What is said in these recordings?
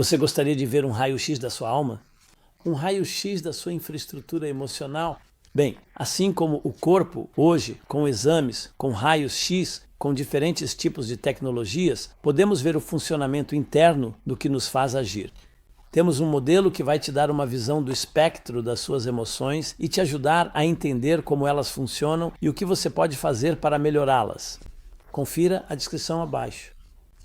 Você gostaria de ver um raio-x da sua alma? Um raio-x da sua infraestrutura emocional? Bem, assim como o corpo, hoje, com exames, com raios-x, com diferentes tipos de tecnologias, podemos ver o funcionamento interno do que nos faz agir. Temos um modelo que vai te dar uma visão do espectro das suas emoções e te ajudar a entender como elas funcionam e o que você pode fazer para melhorá-las. Confira a descrição abaixo.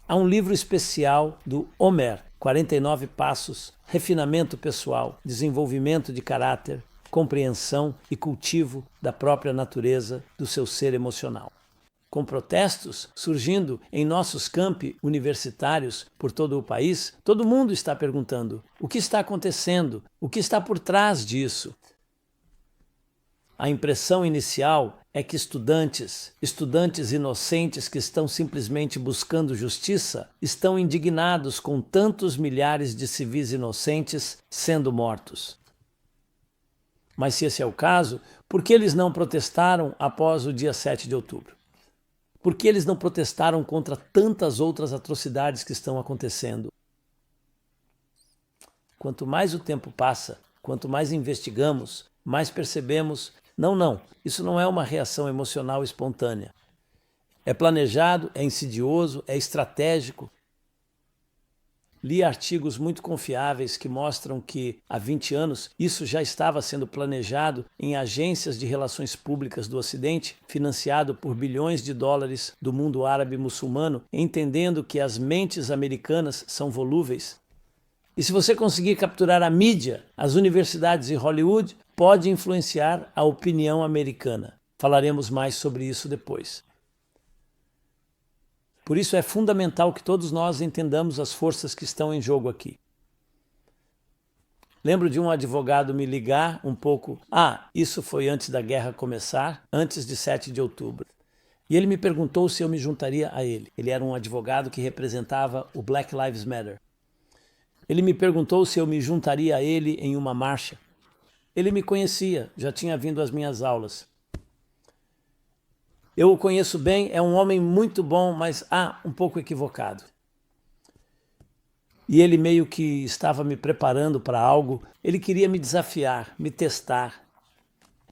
Há um livro especial do Homer, 49 Passos, Refinamento Pessoal, Desenvolvimento de Caráter, Compreensão e Cultivo da própria natureza do seu ser emocional. Com protestos surgindo em nossos campi universitários por todo o país, todo mundo está perguntando: o que está acontecendo? O que está por trás disso? A impressão inicial é que estudantes inocentes que estão simplesmente buscando justiça, estão indignados com tantos milhares de civis inocentes sendo mortos. Mas se esse é o caso, por que eles não protestaram após o dia 7 de outubro? Por que eles não protestaram contra tantas outras atrocidades que estão acontecendo? Quanto mais o tempo passa, quanto mais investigamos, mais percebemos, não, isso não é uma reação emocional espontânea. É planejado, é insidioso, é estratégico. Li artigos muito confiáveis que mostram que, há 20 anos, isso já estava sendo planejado em agências de relações públicas do Ocidente, financiado por bilhões de dólares do mundo árabe muçulmano, entendendo que as mentes americanas são volúveis. E se você conseguir capturar a mídia, as universidades e Hollywood, pode influenciar a opinião americana. Falaremos mais sobre isso depois. Por isso é fundamental que todos nós entendamos as forças que estão em jogo aqui. Lembro de um advogado me ligar um pouco, isso foi antes da guerra começar, antes de 7 de outubro. E ele me perguntou se eu me juntaria a ele. Ele era um advogado que representava o Black Lives Matter. Ele me perguntou se eu me juntaria a ele em uma marcha. Ele me conhecia, já tinha vindo às minhas aulas. Eu o conheço bem, é um homem muito bom, mas um pouco equivocado. E ele meio que estava me preparando para algo, ele queria me desafiar, me testar.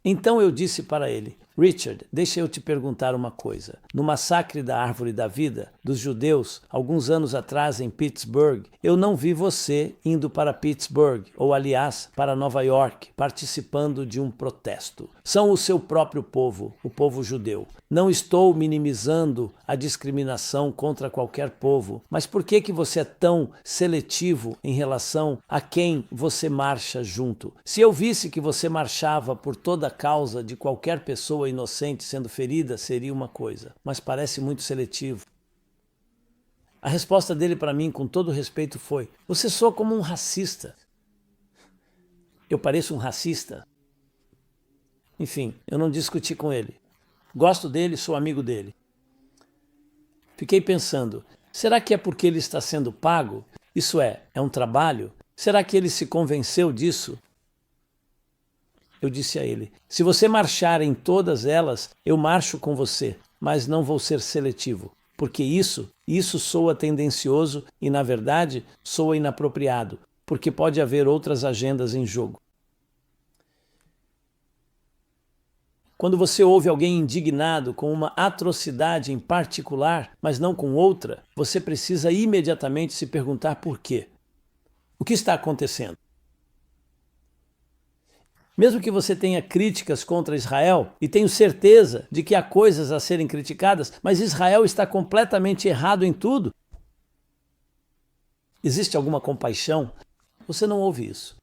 Então eu disse para ele: Richard, deixa eu te perguntar uma coisa. No massacre da Árvore da Vida, dos judeus, alguns anos atrás em Pittsburgh, eu não vi você indo para Pittsburgh, ou aliás, para Nova York, participando de um protesto. São o seu próprio povo, o povo judeu. Não estou minimizando a discriminação contra qualquer povo, mas por que você é tão seletivo em relação a quem você marcha junto? Se eu visse que você marchava por toda a causa de qualquer pessoa inocente sendo ferida, seria uma coisa, mas parece muito seletivo. A resposta dele para mim, com todo respeito, foi: você soa como um racista. Eu pareço um racista? Enfim, eu não discuti com ele. Gosto dele, sou amigo dele. Fiquei pensando, será que é porque ele está sendo pago? Isso é um trabalho? Será que ele se convenceu disso? Eu disse a ele: se você marchar em todas elas, eu marcho com você, mas não vou ser seletivo, porque isso soa tendencioso e, na verdade, soa inapropriado, porque pode haver outras agendas em jogo. Quando você ouve alguém indignado com uma atrocidade em particular, mas não com outra, você precisa imediatamente se perguntar por quê. O que está acontecendo? Mesmo que você tenha críticas contra Israel, e tenho certeza de que há coisas a serem criticadas, mas Israel está completamente errado em tudo. Existe alguma compaixão? Você não ouve isso.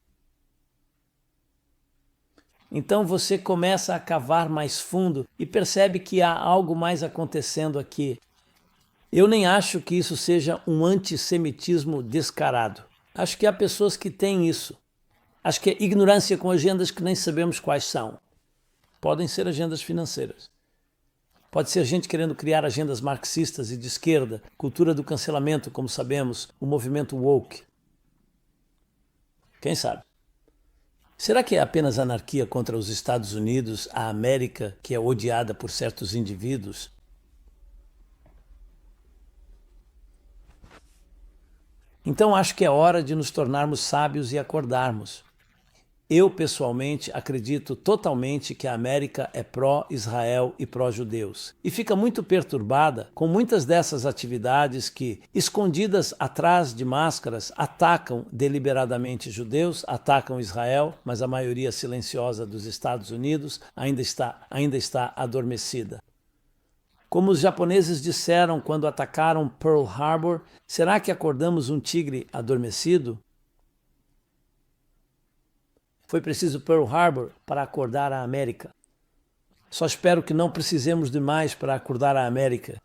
Então você começa a cavar mais fundo e percebe que há algo mais acontecendo aqui. Eu nem acho que isso seja um antissemitismo descarado. Acho que há pessoas que têm isso. Acho que é ignorância com agendas que nem sabemos quais são. Podem ser agendas financeiras. Pode ser gente querendo criar agendas marxistas e de esquerda, cultura do cancelamento, como sabemos, o movimento woke. Quem sabe? Será que é apenas anarquia contra os Estados Unidos, a América, que é odiada por certos indivíduos? Então acho que é hora de nos tornarmos sábios e acordarmos. Eu, pessoalmente, acredito totalmente que a América é pró-Israel e pró-judeus. E fica muito perturbada com muitas dessas atividades que, escondidas atrás de máscaras, atacam deliberadamente judeus, atacam Israel, mas a maioria silenciosa dos Estados Unidos ainda está adormecida. Como os japoneses disseram quando atacaram Pearl Harbor, será que acordamos um tigre adormecido? Foi preciso Pearl Harbor para acordar a América. Só espero que não precisemos de mais para acordar a América.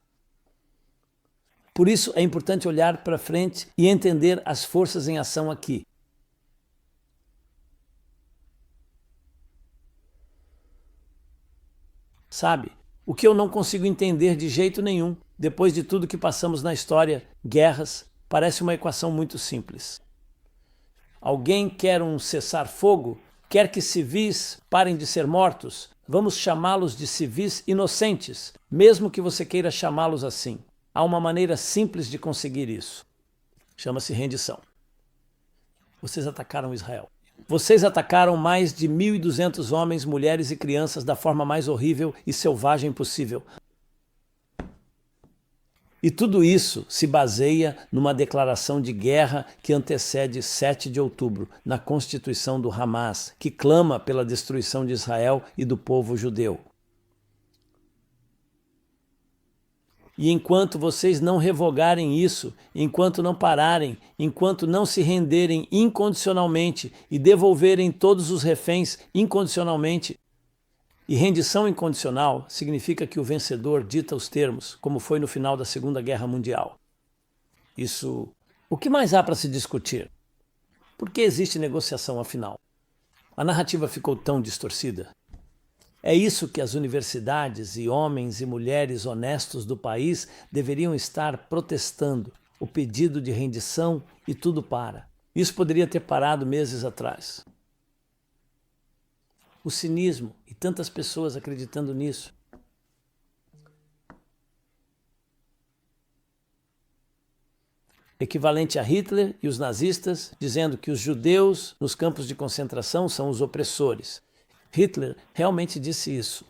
Por isso é importante olhar para frente e entender as forças em ação aqui. Sabe, o que eu não consigo entender de jeito nenhum, depois de tudo que passamos na história, guerras, parece uma equação muito simples. Alguém quer um cessar-fogo? Quer que civis parem de ser mortos? Vamos chamá-los de civis inocentes, mesmo que você queira chamá-los assim. Há uma maneira simples de conseguir isso. Chama-se rendição. Vocês atacaram Israel. Vocês atacaram mais de 1.200 homens, mulheres e crianças da forma mais horrível e selvagem possível. E tudo isso se baseia numa declaração de guerra que antecede 7 de outubro, na Constituição do Hamas, que clama pela destruição de Israel e do povo judeu. E enquanto vocês não revogarem isso, enquanto não pararem, enquanto não se renderem incondicionalmente e devolverem todos os reféns incondicionalmente, e rendição incondicional significa que o vencedor dita os termos, como foi no final da Segunda Guerra Mundial. Isso... O que mais há para se discutir? Por que existe negociação afinal? A narrativa ficou tão distorcida. É isso que as universidades e homens e mulheres honestos do país deveriam estar protestando, o pedido de rendição e tudo para. Isso poderia ter parado meses atrás. O cinismo e tantas pessoas acreditando nisso. Equivalente a Hitler e os nazistas dizendo que os judeus nos campos de concentração são os opressores. Hitler realmente disse isso.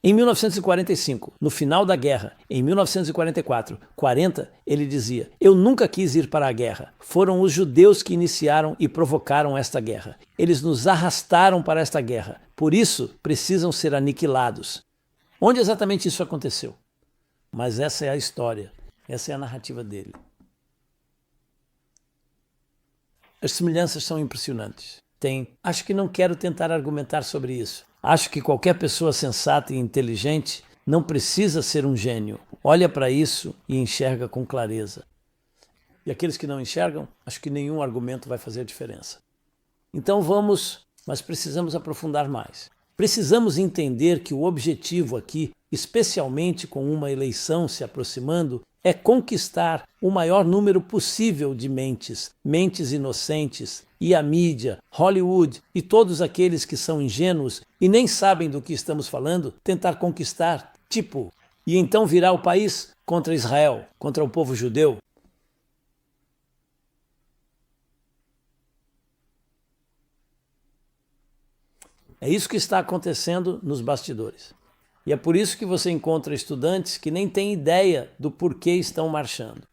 Em 1945, no final da guerra, em 1944, 40, ele dizia: "Eu nunca quis ir para a guerra. Foram os judeus que iniciaram e provocaram esta guerra. Eles nos arrastaram para esta guerra. Por isso, precisam ser aniquilados." Onde exatamente isso aconteceu? Mas essa é a história. Essa é a narrativa dele. As semelhanças são impressionantes. Acho que não quero tentar argumentar sobre isso. Acho que qualquer pessoa sensata e inteligente não precisa ser um gênio. Olha para isso e enxerga com clareza. E aqueles que não enxergam, acho que nenhum argumento vai fazer diferença. Então mas precisamos aprofundar mais. Precisamos entender que o objetivo aqui, especialmente com uma eleição se aproximando, é conquistar o maior número possível de mentes inocentes, e a mídia, Hollywood e todos aqueles que são ingênuos e nem sabem do que estamos falando, tentar conquistar, e então virar o país contra Israel, contra o povo judeu. É isso que está acontecendo nos bastidores. E é por isso que você encontra estudantes que nem têm ideia do porquê estão marchando.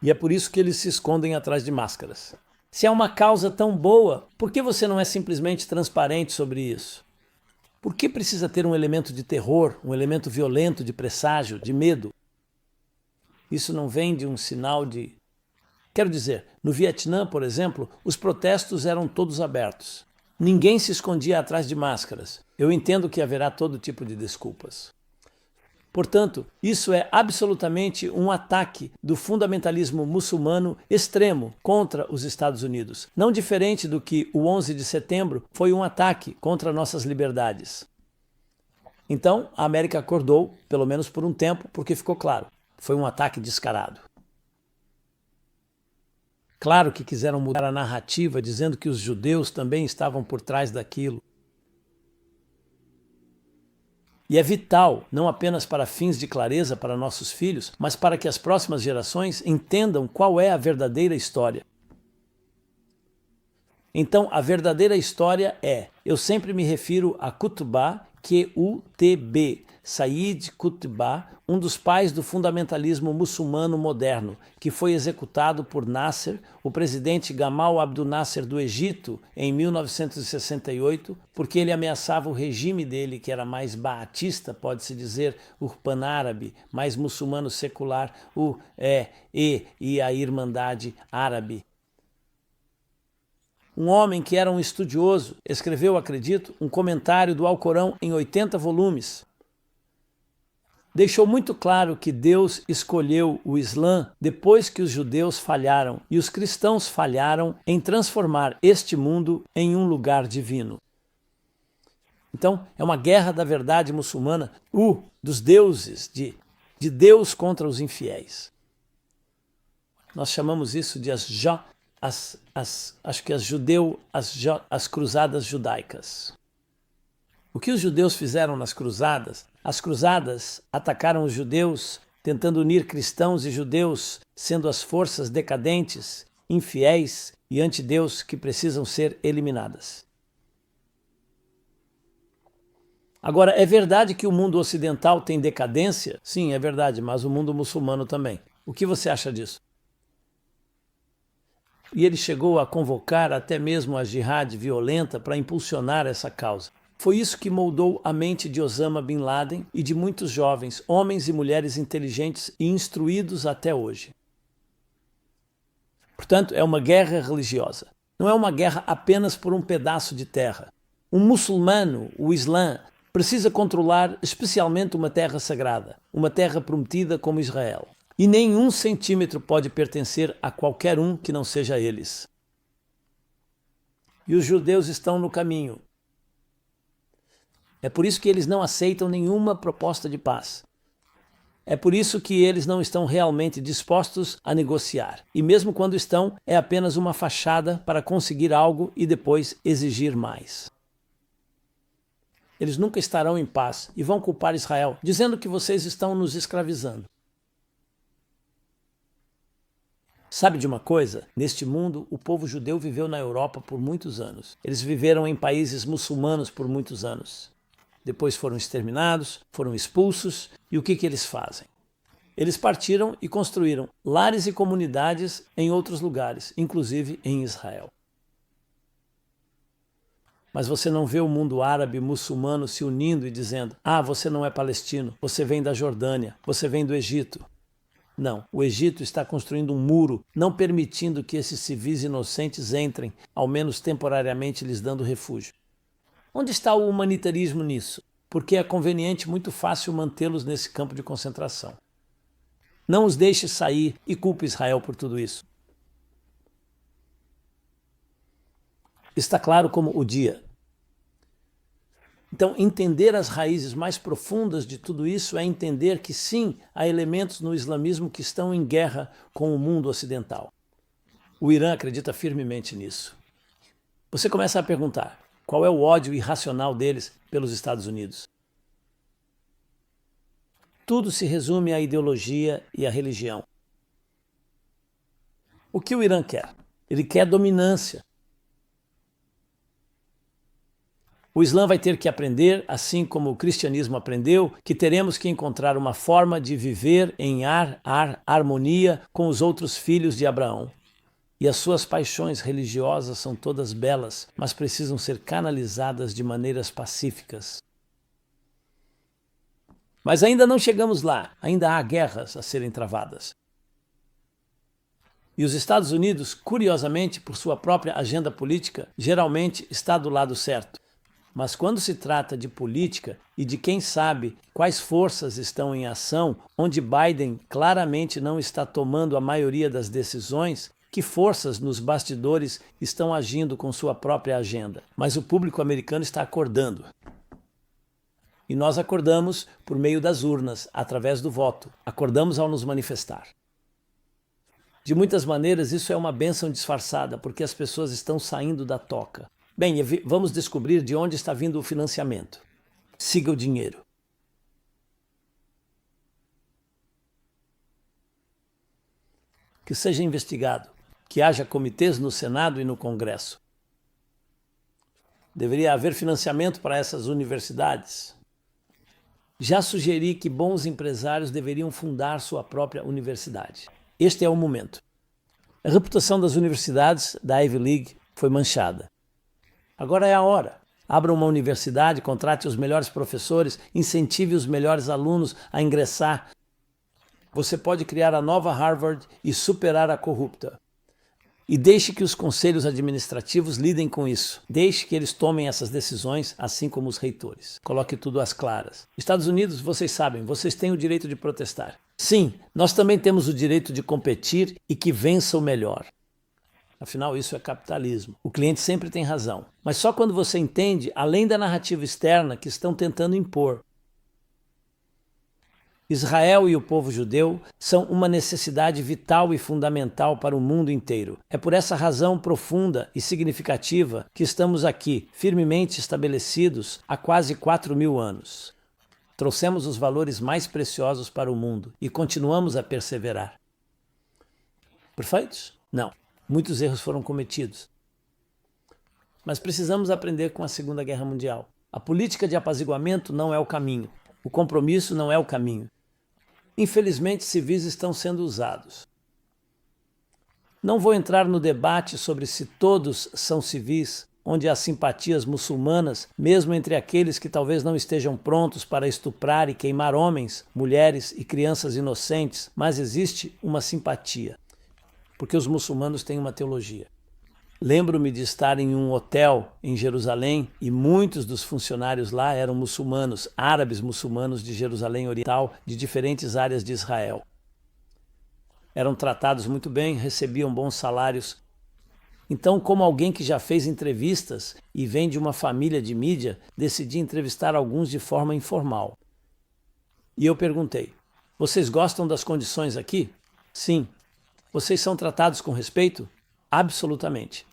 E é por isso que eles se escondem atrás de máscaras. Se é uma causa tão boa, por que você não é simplesmente transparente sobre isso? Por que precisa ter um elemento de terror, um elemento violento, de presságio, de medo? Isso não vem de um sinal de... Quero dizer, no Vietnã, por exemplo, os protestos eram todos abertos. Ninguém se escondia atrás de máscaras. Eu entendo que haverá todo tipo de desculpas. Portanto, isso é absolutamente um ataque do fundamentalismo muçulmano extremo contra os Estados Unidos. Não diferente do que o 11 de setembro foi um ataque contra nossas liberdades. Então, a América acordou, pelo menos por um tempo, porque ficou claro. Foi um ataque descarado. Claro que quiseram mudar a narrativa, dizendo que os judeus também estavam por trás daquilo. E é vital, não apenas para fins de clareza para nossos filhos, mas para que as próximas gerações entendam qual é a verdadeira história. Então, a verdadeira história eu sempre me refiro a Qutbah, Q-U-T-B, Sayyid Qutbah, um dos pais do fundamentalismo muçulmano moderno, que foi executado por Nasser, o presidente Gamal Abdel Nasser do Egito, em 1968, porque ele ameaçava o regime dele, que era mais baatista, pode-se dizer, o pan-árabe, mais muçulmano secular, e a Irmandade Árabe. Um homem que era um estudioso, escreveu, acredito, um comentário do Alcorão em 80 volumes. Deixou muito claro que Deus escolheu o Islã depois que os judeus falharam e os cristãos falharam em transformar este mundo em um lugar divino. Então, é uma guerra da verdade muçulmana, dos deuses, de Deus contra os infiéis. Nós chamamos isso de as cruzadas judaicas. O que os judeus fizeram nas cruzadas? As cruzadas atacaram os judeus, tentando unir cristãos e judeus, sendo as forças decadentes, infiéis e anti-Deus que precisam ser eliminadas. Agora, é verdade que o mundo ocidental tem decadência? Sim, é verdade, mas o mundo muçulmano também. O que você acha disso? E ele chegou a convocar até mesmo a jihad violenta para impulsionar essa causa. Foi isso que moldou a mente de Osama Bin Laden e de muitos jovens, homens e mulheres inteligentes e instruídos até hoje. Portanto, é uma guerra religiosa. Não é uma guerra apenas por um pedaço de terra. Um muçulmano, o Islã, precisa controlar especialmente uma terra sagrada, uma terra prometida como Israel. E nenhum centímetro pode pertencer a qualquer um que não seja eles. E os judeus estão no caminho. É por isso que eles não aceitam nenhuma proposta de paz. É por isso que eles não estão realmente dispostos a negociar. E mesmo quando estão, é apenas uma fachada para conseguir algo e depois exigir mais. Eles nunca estarão em paz e vão culpar Israel, dizendo que vocês estão nos escravizando. Sabe de uma coisa? Neste mundo, o povo judeu viveu na Europa por muitos anos. Eles viveram em países muçulmanos por muitos anos. Depois foram exterminados, foram expulsos, e o que eles fazem? Eles partiram e construíram lares e comunidades em outros lugares, inclusive em Israel. Mas você não vê o mundo árabe muçulmano se unindo e dizendo: você não é palestino, você vem da Jordânia, você vem do Egito. Não, o Egito está construindo um muro, não permitindo que esses civis inocentes entrem, ao menos temporariamente lhes dando refúgio. Onde está o humanitarismo nisso? Porque é conveniente, muito fácil mantê-los nesse campo de concentração. Não os deixe sair e culpe Israel por tudo isso. Está claro como o dia. Então, entender as raízes mais profundas de tudo isso é entender que sim, há elementos no islamismo que estão em guerra com o mundo ocidental. O Irã acredita firmemente nisso. Você começa a perguntar: qual é o ódio irracional deles pelos Estados Unidos? Tudo se resume à ideologia e à religião. O que o Irã quer? Ele quer dominância. O Islã vai ter que aprender, assim como o cristianismo aprendeu, que teremos que encontrar uma forma de viver em harmonia com os outros filhos de Abraão. E as suas paixões religiosas são todas belas, mas precisam ser canalizadas de maneiras pacíficas. Mas ainda não chegamos lá, ainda há guerras a serem travadas. E os Estados Unidos, curiosamente, por sua própria agenda política, geralmente está do lado certo. Mas quando se trata de política e de quem sabe quais forças estão em ação, onde Biden claramente não está tomando a maioria das decisões, que forças nos bastidores estão agindo com sua própria agenda. Mas o público americano está acordando. E nós acordamos por meio das urnas, através do voto. Acordamos ao nos manifestar. De muitas maneiras, isso é uma bênção disfarçada, porque as pessoas estão saindo da toca. Bem, vamos descobrir de onde está vindo o financiamento. Siga o dinheiro. que seja investigado, que haja comitês no Senado e no Congresso. Deveria haver financiamento para essas universidades. Já sugeri que bons empresários deveriam fundar sua própria universidade. Este é o momento. A reputação das universidades da Ivy League foi manchada. Agora é a hora. Abra uma universidade, contrate os melhores professores, incentive os melhores alunos a ingressar. Você pode criar a nova Harvard e superar a corrupta. E deixe que os conselhos administrativos lidem com isso. Deixe que eles tomem essas decisões, assim como os reitores. Coloque tudo às claras. Estados Unidos, vocês sabem, vocês têm o direito de protestar. Sim, nós também temos o direito de competir e que vença o melhor. Afinal, isso é capitalismo. O cliente sempre tem razão. Mas só quando você entende, além da narrativa externa que estão tentando impor. Israel e o povo judeu são uma necessidade vital e fundamental para o mundo inteiro. É por essa razão profunda e significativa que estamos aqui, firmemente estabelecidos há quase 4.000 anos. Trouxemos os valores mais preciosos para o mundo e continuamos a perseverar. Perfeitos? Não. Muitos erros foram cometidos. Mas precisamos aprender com a Segunda Guerra Mundial. A política de apaziguamento não é o caminho. O compromisso não é o caminho. Infelizmente, civis estão sendo usados. Não vou entrar no debate sobre se todos são civis, onde há simpatias muçulmanas, mesmo entre aqueles que talvez não estejam prontos para estuprar e queimar homens, mulheres e crianças inocentes, mas existe uma simpatia. Porque os muçulmanos têm uma teologia. Lembro-me de estar em um hotel em Jerusalém e muitos dos funcionários lá eram muçulmanos, árabes muçulmanos de Jerusalém Oriental, de diferentes áreas de Israel. Eram tratados muito bem, recebiam bons salários. Então, como alguém que já fez entrevistas e vem de uma família de mídia, decidi entrevistar alguns de forma informal. E eu perguntei, vocês gostam das condições aqui? Sim. Vocês são tratados com respeito? Absolutamente.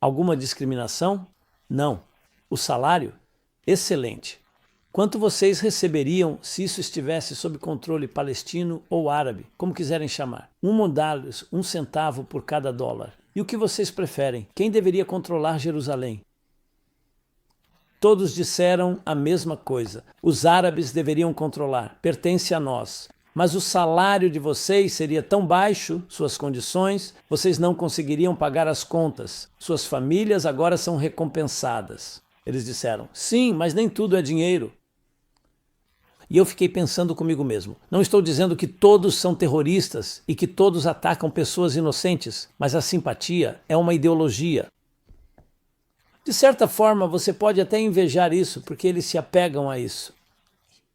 Alguma discriminação? Não. O salário? Excelente. Quanto vocês receberiam se isso estivesse sob controle palestino ou árabe, como quiserem chamar? $1, 1 centavo por cada dólar. E o que vocês preferem? Quem deveria controlar Jerusalém? Todos disseram a mesma coisa. Os árabes deveriam controlar. Pertence a nós. Mas o salário de vocês seria tão baixo, suas condições, vocês não conseguiriam pagar as contas. Suas famílias agora são recompensadas. Eles disseram, sim, mas nem tudo é dinheiro. E eu fiquei pensando comigo mesmo. Não estou dizendo que todos são terroristas e que todos atacam pessoas inocentes, mas a simpatia é uma ideologia. De certa forma, você pode até invejar isso, porque eles se apegam a isso.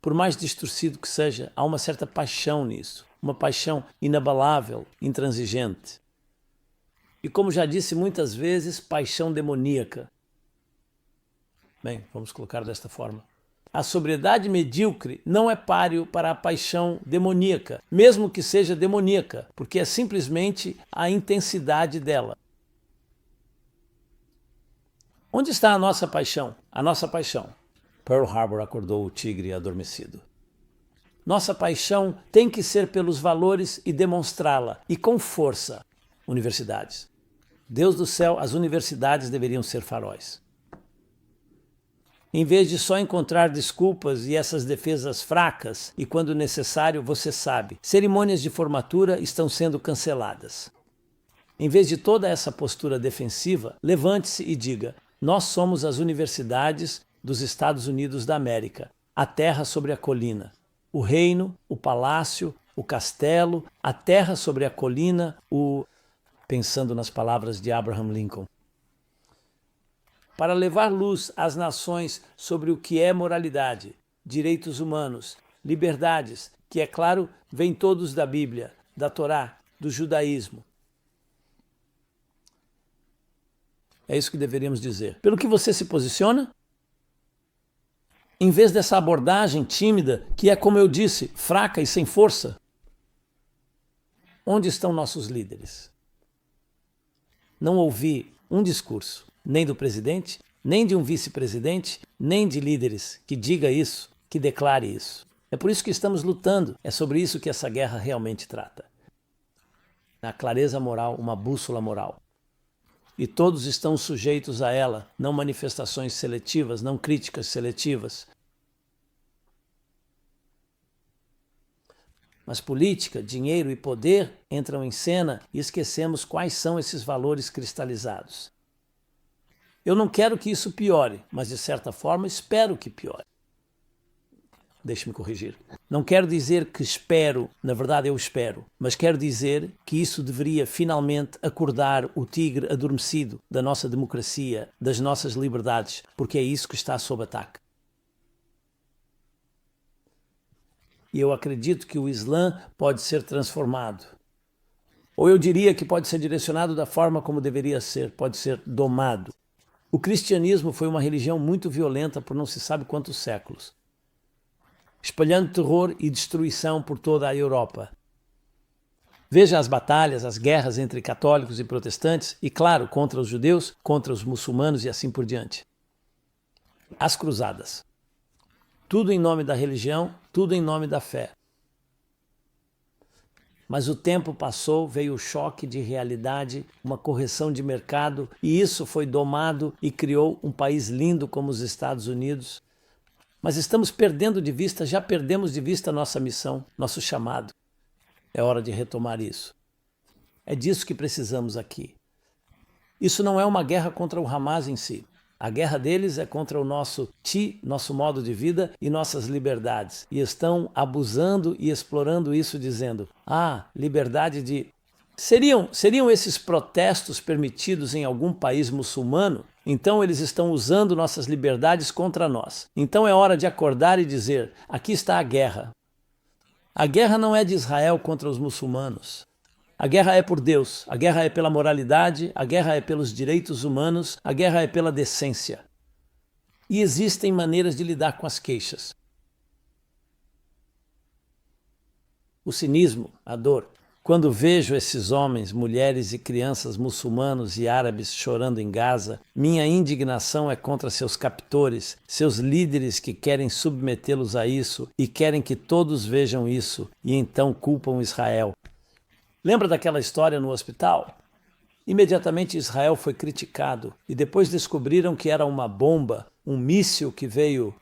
Por mais distorcido que seja, há uma certa paixão nisso. Uma paixão inabalável, intransigente. E como já disse muitas vezes, paixão demoníaca. Bem, vamos colocar desta forma. A sobriedade medíocre não é páreo para a paixão demoníaca, mesmo que seja demoníaca, porque é simplesmente a intensidade dela. Onde está a nossa paixão? A nossa paixão. Pearl Harbor acordou o tigre adormecido. Nossa paixão tem que ser pelos valores e demonstrá-la, e com força. Universidades. Deus do céu, as universidades deveriam ser faróis. Em vez de só encontrar desculpas e essas defesas fracas, e quando necessário, você sabe, cerimônias de formatura estão sendo canceladas. Em vez de toda essa postura defensiva, levante-se e diga, nós somos as universidades dos Estados Unidos da América, a terra sobre a colina, o reino, o palácio, o castelo, a terra sobre a colina, pensando nas palavras de Abraham Lincoln. Para levar luz às nações sobre o que é moralidade, direitos humanos, liberdades, que, é claro, vêm todos da Bíblia, da Torá, do judaísmo. É isso que deveríamos dizer. Pelo que você se posiciona? Em vez dessa abordagem tímida, que é, como eu disse, fraca e sem força, onde estão nossos líderes? Não ouvi um discurso, nem do presidente, nem de um vice-presidente, nem de líderes que diga isso, que declare isso. É por isso que estamos lutando, é sobre isso que essa guerra realmente trata. a clareza moral, uma bússola moral. E todos estão sujeitos a ela, não manifestações seletivas, não críticas seletivas. Mas política, dinheiro e poder entram em cena e esquecemos quais são esses valores cristalizados. Eu não quero que isso piore, mas de certa forma espero que piore. Deixe-me corrigir. Não quero dizer que espero, na verdade eu espero, mas quero dizer que isso deveria finalmente acordar o tigre adormecido da nossa democracia, das nossas liberdades, porque é isso que está sob ataque. E eu acredito que o Islã pode ser transformado. Ou eu diria que pode ser direcionado da forma como deveria ser, pode ser domado. O cristianismo foi uma religião muito violenta por não se sabe quantos séculos, espalhando terror e destruição por toda a Europa. Veja as batalhas, as guerras entre católicos e protestantes, e claro, contra os judeus, contra os muçulmanos e assim por diante. As cruzadas. Tudo em nome da religião, tudo em nome da fé. Mas o tempo passou, veio o choque de realidade, uma correção de mercado, e isso foi domado e criou um país lindo como os Estados Unidos. Mas estamos perdendo de vista, já perdemos de vista a nossa missão, nosso chamado. É hora de retomar isso. É disso que precisamos aqui. Isso não é uma guerra contra o Hamas em si. A guerra deles é contra o nosso nosso modo de vida e nossas liberdades. E estão abusando e explorando isso, dizendo: liberdade de... Seriam esses protestos permitidos em algum país muçulmano? Então eles estão usando nossas liberdades contra nós. Então é hora de acordar e dizer: aqui está a guerra. A guerra não é de Israel contra os muçulmanos. A guerra é por Deus, a guerra é pela moralidade, a guerra é pelos direitos humanos, a guerra é pela decência. E existem maneiras de lidar com as queixas. O cinismo, a dor. Quando vejo esses homens, mulheres e crianças muçulmanos e árabes chorando em Gaza, minha indignação é contra seus captores, seus líderes que querem submetê-los a isso e querem que todos vejam isso e então culpam Israel. Lembra daquela história no hospital? Imediatamente Israel foi criticado e depois descobriram que era uma bomba, um míssil que veio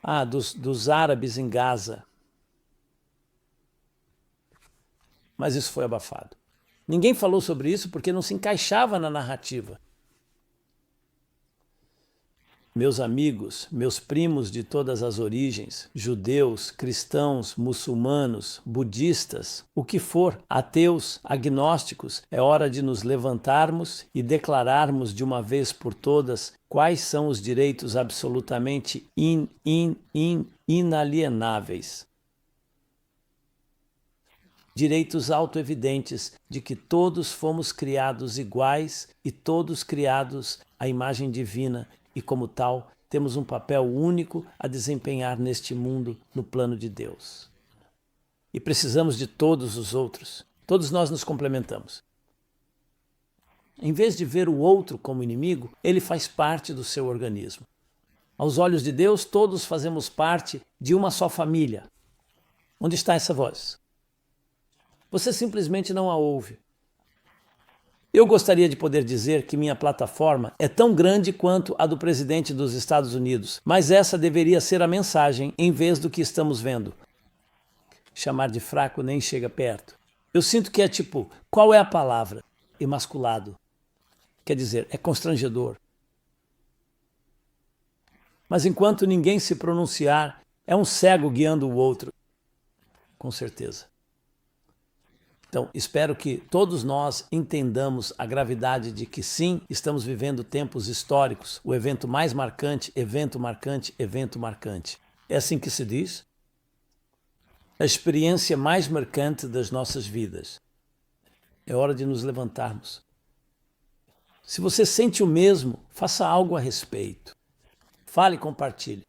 dos árabes em Gaza. Mas isso foi abafado. Ninguém falou sobre isso porque não se encaixava na narrativa. Meus amigos, meus primos de todas as origens, judeus, cristãos, muçulmanos, budistas, o que for, ateus, agnósticos, é hora de nos levantarmos e declararmos de uma vez por todas quais são os direitos absolutamente inalienáveis. Direitos autoevidentes de que todos fomos criados iguais e todos criados à imagem divina e, como tal, temos um papel único a desempenhar neste mundo no plano de Deus. E precisamos de todos os outros. Todos nós nos complementamos. Em vez de ver o outro como inimigo, ele faz parte do seu organismo. Aos olhos de Deus, todos fazemos parte de uma só família. Onde está essa voz? Você simplesmente não a ouve. Eu gostaria de poder dizer que minha plataforma é tão grande quanto a do presidente dos Estados Unidos, mas essa deveria ser a mensagem em vez do que estamos vendo. Chamar de fraco nem chega perto. Eu sinto que é tipo, qual é a palavra? Emasculado. Quer dizer, é constrangedor. Mas enquanto ninguém se pronunciar, é um cego guiando o outro. Com certeza. Então, espero que todos nós entendamos a gravidade de que sim, estamos vivendo tempos históricos, o evento mais marcante, evento marcante, evento marcante. É assim que se diz? A experiência mais marcante das nossas vidas. É hora de nos levantarmos. Se você sente o mesmo, faça algo a respeito. Fale e compartilhe.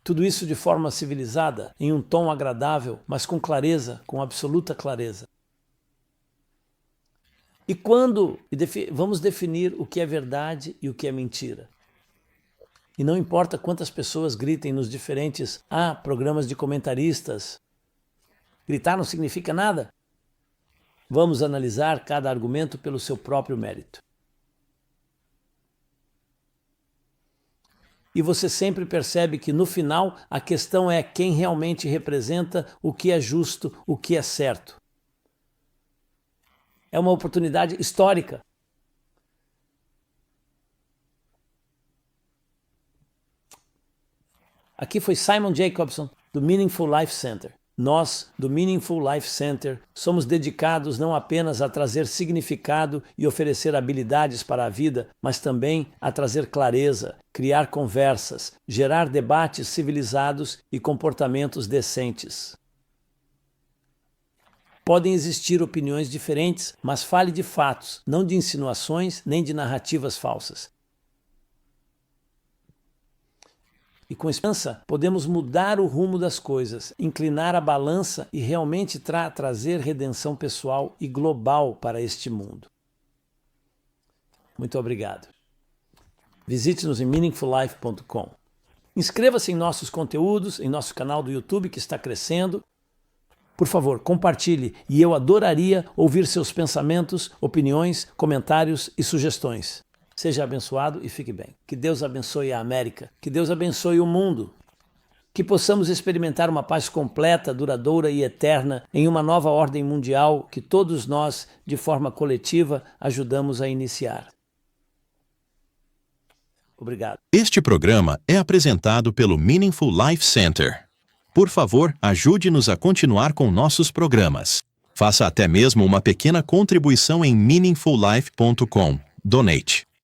Tudo isso de forma civilizada, em um tom agradável, mas com clareza, com absoluta clareza. E quando vamos definir o que é verdade e o que é mentira. E não importa quantas pessoas gritem nos diferentes programas de comentaristas. Gritar não significa nada. Vamos analisar cada argumento pelo seu próprio mérito. E você sempre percebe que no final a questão é quem realmente representa o que é justo, o que é certo. É uma oportunidade histórica. Aqui foi Simon Jacobson, do Meaningful Life Center. Nós, do Meaningful Life Center, somos dedicados não apenas a trazer significado e oferecer habilidades para a vida, mas também a trazer clareza, criar conversas, gerar debates civilizados e comportamentos decentes. Podem existir opiniões diferentes, mas fale de fatos, não de insinuações nem de narrativas falsas. E com esperança, podemos mudar o rumo das coisas, inclinar a balança e realmente trazer redenção pessoal e global para este mundo. Muito obrigado. Visite-nos em meaningfullife.com. Inscreva-se em nossos conteúdos, em nosso canal do YouTube que está crescendo. Por favor, compartilhe e eu adoraria ouvir seus pensamentos, opiniões, comentários e sugestões. Seja abençoado e fique bem. Que Deus abençoe a América. Que Deus abençoe o mundo. Que possamos experimentar uma paz completa, duradoura e eterna em uma nova ordem mundial que todos nós, de forma coletiva, ajudamos a iniciar. Obrigado. Este programa é apresentado pelo Meaningful Life Center. Por favor, ajude-nos a continuar com nossos programas. Faça até mesmo uma pequena contribuição em meaningfullife.com. Donate.